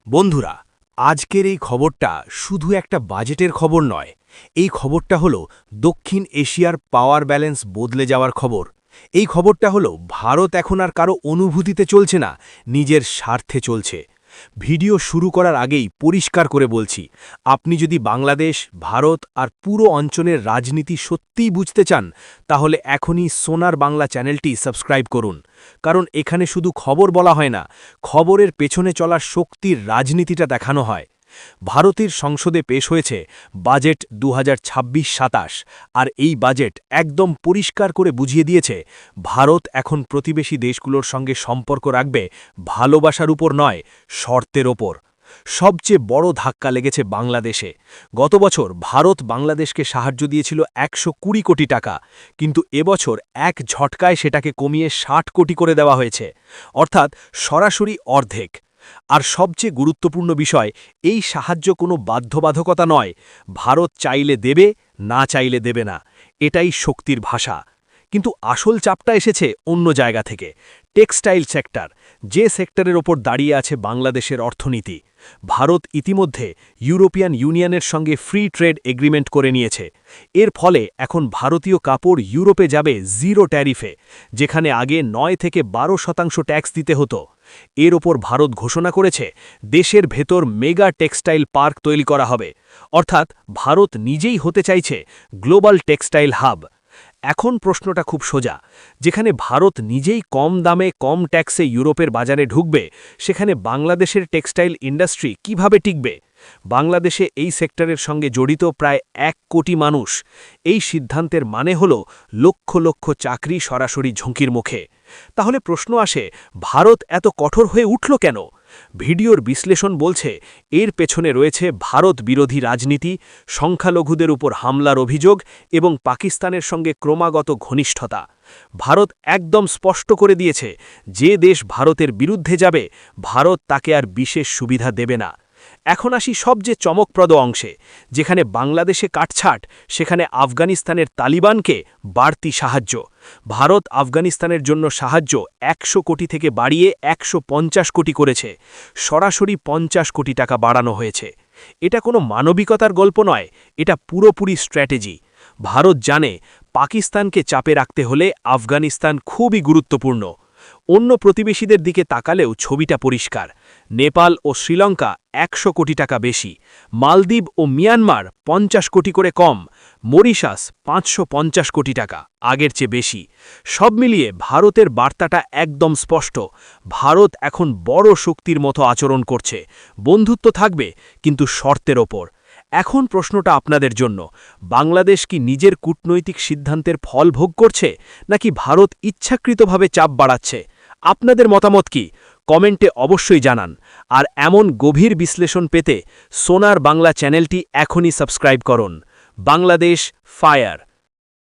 বন্ধুরা, আজকের এই খবরটা শুধু একটা বাজেটের খবর নয়। এই খবরটা হলো দক্ষিণ এশিয়ার পাওয়ার ব্যালেন্স বদলে যাওয়ার খবর। এই খবরটা হলো ভারত এখন আর কারো অনুভূতিতে চলছে না, নিজের স্বার্থে চলছে। ভিডিও শুরু করার আগেই পরিষ্কার করে বলছি, আপনি যদি বাংলাদেশ, ভারত আর পুরো অঞ্চলের রাজনীতি সত্যিই বুঝতে চান, তাহলে এখনই সোনার বাংলা চ্যানেলটি সাবস্ক্রাইব করুন। কারণ এখানে শুধু খবর বলা হয় না, খবরের পেছনে চলার শক্তির রাজনীতিটা দেখানো হয়। ভারতের সংসদে পেশ হয়েছে বাজেট 2026-27, আর এই বাজেট একদম পরিষ্কার করে বুঝিয়ে দিয়েছে ভারত এখন প্রতিবেশী দেশগুলোর সঙ্গে সম্পর্ক রাখবে ভালোবাসার উপর নয়, শর্তের ওপর। সবচেয়ে বড় ধাক্কা লেগেছে বাংলাদেশে। গত বছর ভারত বাংলাদেশকে সাহায্য দিয়েছিল 120 কোটি টাকা, কিন্তু এবছর এক ঝটকায় সেটাকে কমিয়ে 60 কোটি করে দেওয়া হয়েছে, অর্থাৎ সরাসরি অর্ধেক। আর সবচেয়ে গুরুত্বপূর্ণ বিষয়, এই সাহায্য কোনো বাধ্যবাধকতা নয়। ভারত চাইলে দেবে, না চাইলে দেবে না, এটাই শক্তির ভাষা। কিন্তু আসল চাপটা এসেছে অন্য জায়গা থেকে, টেক্সটাইল সেক্টর, যে সেক্টরের ওপর দাঁড়িয়ে আছে বাংলাদেশের অর্থনীতি। ভারত ইতিমধ্যে ইউরোপিয়ান ইউনিয়নের সঙ্গে ফ্রি ট্রেড এগ্রিমেন্ট করে নিয়েছে। এর ফলে এখন ভারতীয় কাপড় ইউরোপে যাবে জিরো ট্যারিফে, যেখানে আগে 9 থেকে 12% ট্যাক্স দিতে হতো। এর ওপর ভারত ঘোষণা করেছে দেশের ভেতর মেগা টেক্সটাইল পার্ক তৈরি করা হবে, অর্থাৎ ভারত নিজেই হতে চাইছে গ্লোবাল টেক্সটাইল হাব। এখন প্রশ্নটা খুব সোজা, যেখানে ভারত নিজেই কম দামে কম ট্যাক্সে ইউরোপের বাজারে ঢুকবে, সেখানে বাংলাদেশের টেক্সটাইল ইন্ডাস্ট্রি কিভাবে টিকবে? বাংলাদেশে এই সেক্টরের সঙ্গে জড়িত প্রায় 1 কোটি মানুষ। এই সিদ্ধান্তের মানে হল লক্ষ লক্ষ চাকরি সরাসরি ঝুঁকির মুখে। তাহলে প্রশ্ন আসে, ভারত এত কঠোর হয়ে উঠল কেন? ভিডিওর বিশ্লেষণ বলছে এর পেছনে রয়েছে ভারত বিরোধী রাজনীতি, সংখ্যালঘুদের উপর হামলার অভিযোগ এবং পাকিস্তানের সঙ্গে ক্রমাগত ঘনিষ্ঠতা। ভারত একদম স্পষ্ট করে দিয়েছে, যে দেশ ভারতের বিরুদ্ধে যাবে, ভারত তাকে আর বিশেষ সুবিধা দেবে না। এখন আসি সবচেয়ে চমকপ্রদ অংশে, যেখানে বাংলাদেশে কাটছাট, সেখানে আফগানিস্তানের তালিবানকে বাড়তি সাহায্য। ভারত আফগানিস্তানের জন্য সাহায্য 100 কোটি থেকে বাড়িয়ে 150 কোটি করেছে, সরাসরি 50 কোটি টাকা বাড়ানো হয়েছে। এটা কোনো মানবিকতার গল্প নয়, এটা পুরোপুরি স্ট্র্যাটেজি। ভারত জানে পাকিস্তানকে চাপে রাখতে হলে আফগানিস্তান খুবই গুরুত্বপূর্ণ। অন্য প্রতিবেশীদের দিকে তাকালেও ছবিটা পরিষ্কার। নেপাল ও শ্রীলঙ্কা 100 কোটি টাকা বেশি, মালদ্বীপ ও মিয়ানমার 50 কোটি করে কম, মরিশাস 550 কোটি টাকা, আগের চেয়ে বেশি। সব মিলিয়ে ভারতের বার্তাটা একদম স্পষ্ট, ভারত এখন বড় শক্তির মতো আচরণ করছে। বন্ধুত্ব থাকবে, কিন্তু শর্তের ওপর। এখন প্রশ্নটা আপনাদের জন্য, বাংলাদেশ কি নিজের কূটনৈতিক সিদ্ধান্তের ফল ভোগ করছে, নাকি ভারত ইচ্ছাকৃতভাবে চাপ বাড়াচ্ছে? আপনাদের মতামত কি? কমেন্টে অবশ্যই জানান। আর এমন গভীর বিশ্লেষণ পেতে সোনার বাংলা চ্যানেলটি এখনই সাবস্ক্রাইব করুন। বাংলাদেশ ফায়ার।